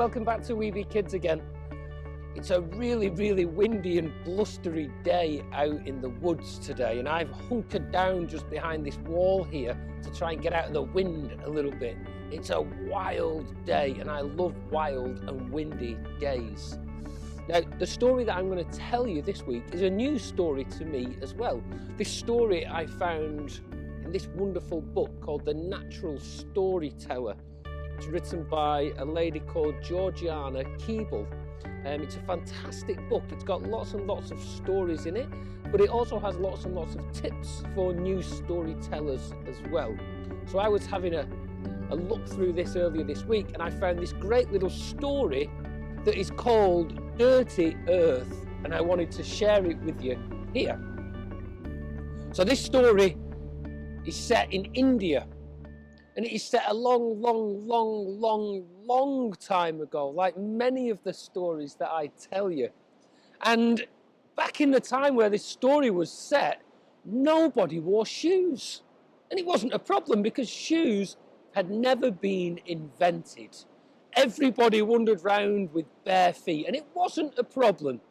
welcome back to Weeby Kids again. It's a really windy and blustery day out in the woods today, and I've hunkered down just behind this wall here to try and get out of the wind a little bit. It's a wild day, and I love wild and windy days. Now, the story that I'm going to tell you this week is a new story to me as well. This story I found in this wonderful book called The Natural Storyteller. It's written by a lady called Georgiana Keeble. It's a fantastic book. It's got lots and lots of stories in it, but it also has lots and lots of tips for new storytellers as well. So I was having a look through this earlier this week, and I found this great little story that is called Dirty Earth, and I wanted to share it with you here. So this story is set in India, and it is set a long time ago, like many of the stories that I tell you. And back in the time where this story was set, nobody wore shoes. And it wasn't a problem because shoes had never been invented. Everybody wandered round with bare feet, and it wasn't a problem.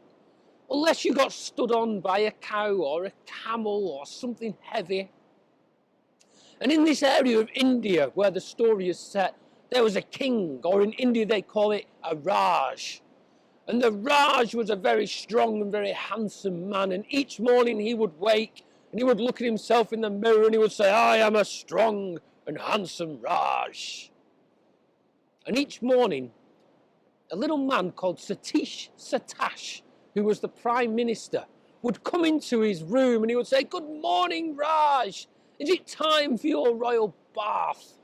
Unless you got stood on by a cow or a camel or something heavy. And in this area of India where the story is set, there was a king, or in India they call it a Raj. And the Raj was a very strong and very handsome man, and each morning he would wake and he would look at himself in the mirror and he would say, "I am a strong and handsome Raj." And each morning, a little man called Satash, who was the Prime Minister, would come into his room and he would say, "Good morning, Raj. Is it time for your royal bath?"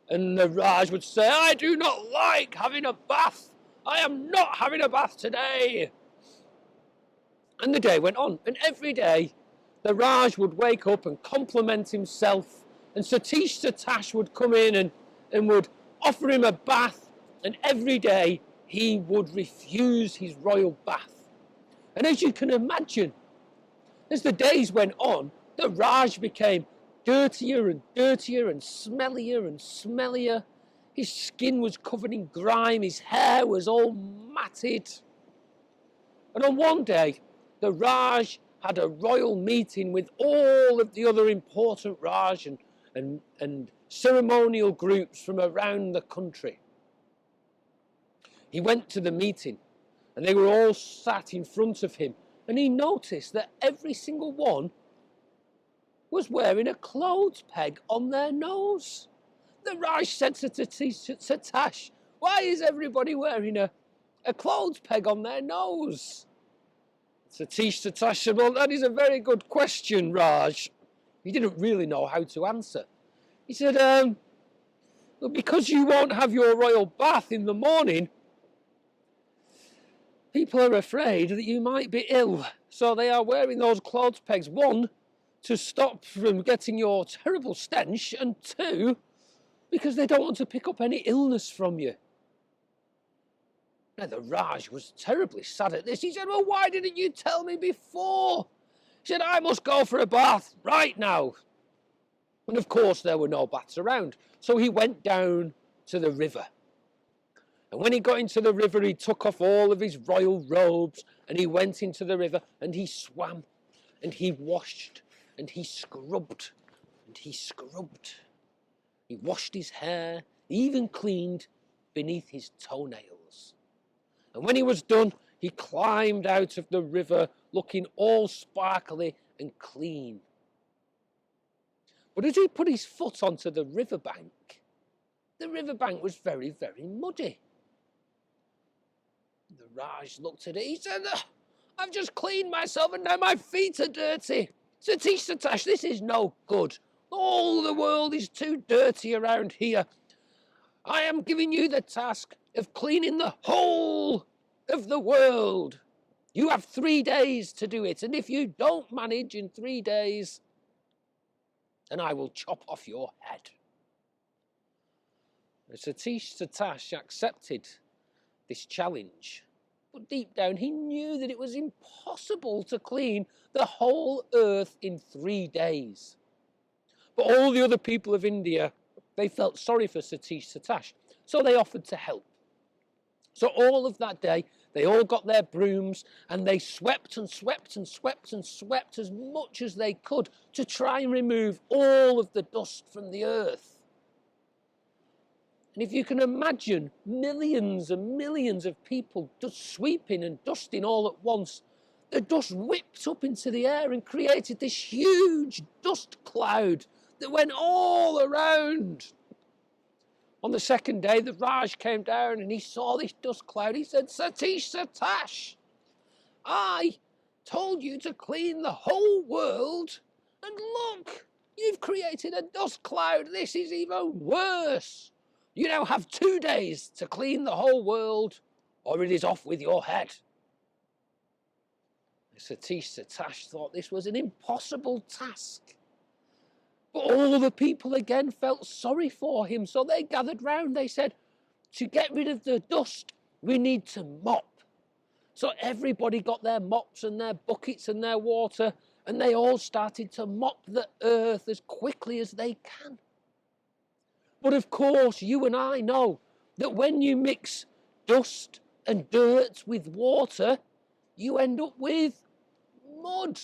And the Raj would say, "I do not like having a bath. I am not having a bath today." And the day went on, and every day the Raj would wake up and compliment himself, and Satash would come in and would offer him a bath, and every day he would refuse his royal bath. And as you can imagine, as the days went on, the Raj became dirtier and dirtier and smellier. His skin was covered in grime, his hair was all matted. And on one day, the Raj had a royal meeting with all of the other important Raj and ceremonial groups from around the country. He went to the meeting, and they were all sat in front of him, and he noticed that every single one was wearing a clothes peg on their nose. The Raj said to Satash, "Why is everybody wearing a clothes peg on their nose?" Satash said, "Well, that is a very good question, Raj." He didn't really know how to answer. He said, "Well, because you won't have your royal bath in the morning, people are afraid that you might be ill. So they are wearing those clothes pegs, one, to stop from getting your terrible stench, and two, because they don't want to pick up any illness from you." Now the Raj was terribly sad at this. He said, "Well, why didn't you tell me before?" He said, "I must go for a bath right now." And of course there were no baths around. So he went down to the river. And when he got into the river, he took off all of his royal robes and he went into the river and he swam and he washed and he scrubbed and he scrubbed. He washed his hair, he even cleaned beneath his toenails. And when he was done, he climbed out of the river looking all sparkly and clean. But as he put his foot onto the riverbank was very muddy. The Raj looked at it. He said, "I've just cleaned myself and now my feet are dirty. Satash, this is no good. All the world is too dirty around here. I am giving you the task of cleaning the whole of the world. You have 3 days to do it, and if you don't manage in 3 days, then I will chop off your head." Satash accepted this challenge, but deep down he knew that it was impossible to clean the whole earth in 3 days. But all the other people of India, they felt sorry for Satash, so they offered to help. So all of that day, they all got their brooms and they swept and swept and swept and swept as much as they could to try and remove all of the dust from the earth. And if you can imagine millions and millions of people just sweeping and dusting all at once, the dust whipped up into the air and created this huge dust cloud that went all around. On the second day, the Raj came down and he saw this dust cloud. He said, "Satish, Satash, I told you to clean the whole world, and look, you've created a dust cloud. This is even worse. You now have 2 days to clean the whole world, or it is off with your head." Satish Satash thought this was an impossible task. But all the people again felt sorry for him, so they gathered round. They said, to get rid of the dust, we need to mop. So everybody got their mops and their buckets and their water, and they all started to mop the earth as quickly as they can. But of course, you and I know that when you mix dust and dirt with water, you end up with mud.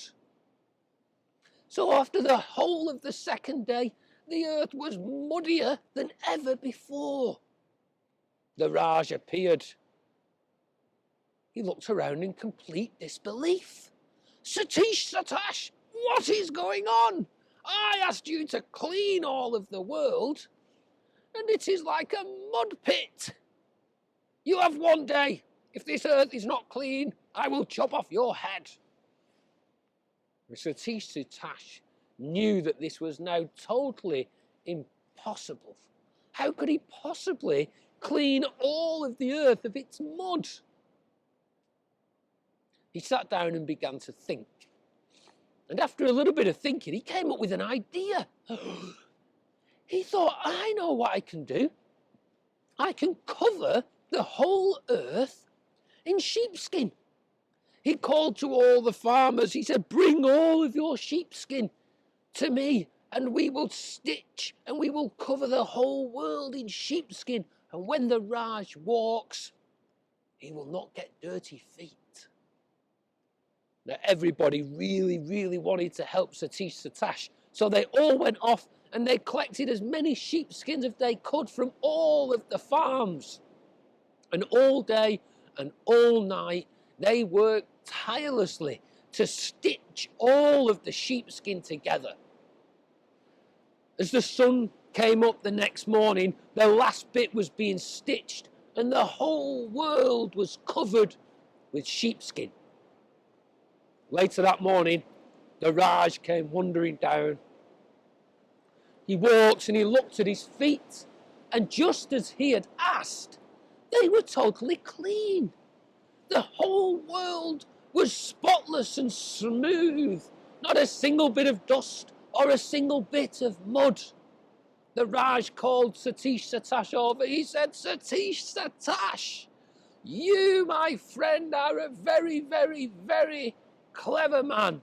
So after the whole of the second day, the earth was muddier than ever before. The Raj appeared. He looked around in complete disbelief. "Satish, Satash, what is going on? I asked you to clean all of the world, and it is like a mud pit. You have 1 day. If this earth is not clean, I will chop off your head." Satish Satash knew that this was now totally impossible. How could he possibly clean all of the earth of its mud? He sat down and began to think. And after a little bit of thinking, he came up with an idea. He thought, I know what I can do. I can cover the whole earth in sheepskin. He called to all the farmers. He said, "Bring all of your sheepskin to me, and we will stitch and we will cover the whole world in sheepskin. And when the Raj walks, he will not get dirty feet." Now, everybody really, really wanted to help Satish Satash. So they all went off and they collected as many sheepskins as they could from all of the farms. And all day and all night, they worked tirelessly to stitch all of the sheepskin together. As the sun came up the next morning, the last bit was being stitched and the whole world was covered with sheepskin. Later that morning, the Raj came wandering down. He walked and he looked at his feet, and just as he had asked, they were totally clean. The whole world was spotless and smooth, not a single bit of dust or a single bit of mud. The Raj called Satish Satash over. He said, "Satish Satash, you, my friend, are a very, very, very clever man.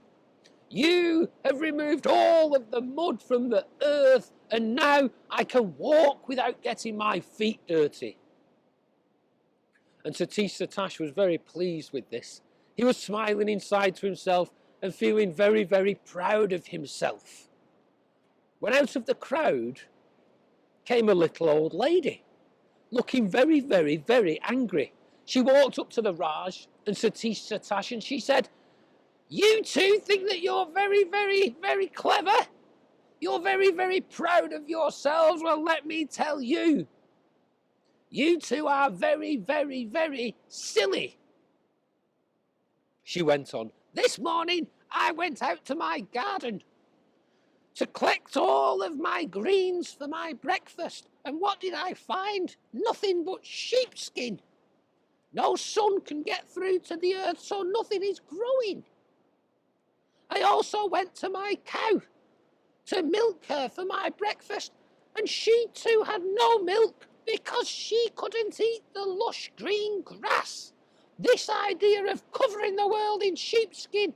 You have removed all of the mud from the earth, and now I can walk without getting my feet dirty." And Satish Satash was very pleased with this. He was smiling inside to himself and feeling very, very proud of himself. When out of the crowd came a little old lady, looking very, very, very angry. She walked up to the Raj and Satish Satash and she said, "You two think that you're very, very, very clever? You're very, very proud of yourselves? Well, let me tell you, you two are very, very, very silly." She went on, "This morning I went out to my garden to collect all of my greens for my breakfast. And what did I find? Nothing but sheepskin. No sun can get through to the earth, so nothing is growing. I also went to my cow to milk her for my breakfast, and she too had no milk because she couldn't eat the lush green grass. This idea of covering the world in sheepskin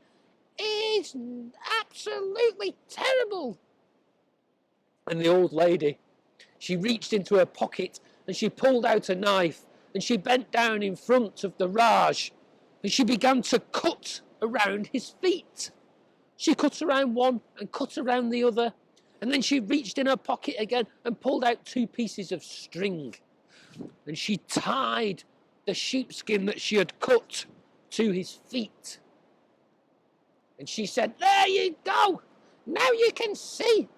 is absolutely terrible." And the old lady, she reached into her pocket and she pulled out a knife and she bent down in front of the Raj and she began to cut around his feet. She cut around one and cut around the other, and then she reached in her pocket again and pulled out 2 pieces of string, and she tied the sheepskin that she had cut to his feet. And she said, "There you go. Now you can see.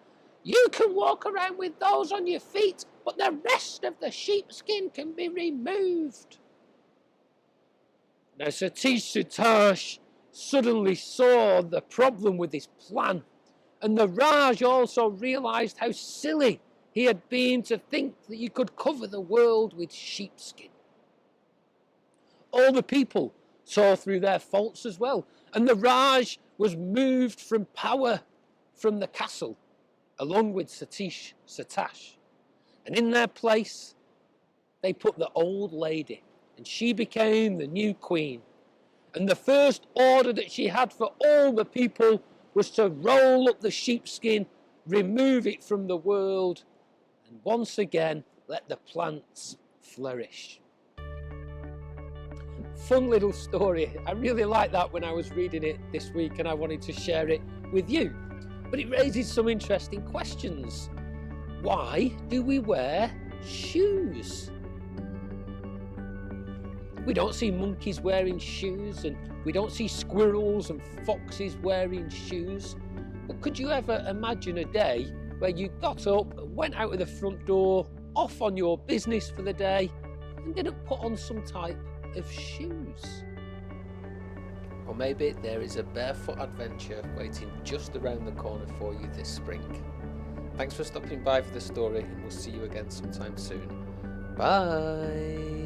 You can walk around with those on your feet, but the rest of the sheepskin can be removed." Now Satish Sutash suddenly saw the problem with his plan, and the Raj also realised how silly he had been to think that you could cover the world with sheepskin. All the people saw through their faults as well, and the Raj was moved from power from the castle along with Satish Satash, and in their place they put the old lady, and she became the new queen. And the first order that she had for all the people was to roll up the sheepskin, remove it from the world, and once again let the plants flourish. Fun little story. I really liked that when I was reading it this week, and I wanted to share it with you. But it raises some interesting questions. Why do we wear shoes? We don't see monkeys wearing shoes, and we don't see squirrels and foxes wearing shoes. But could you ever imagine a day where you got up and went out of the front door, off on your business for the day, and didn't put on some type of shoes? Or maybe there is a barefoot adventure waiting just around the corner for you this spring. Thanks for stopping by for the story, and we'll see you again sometime soon. Bye!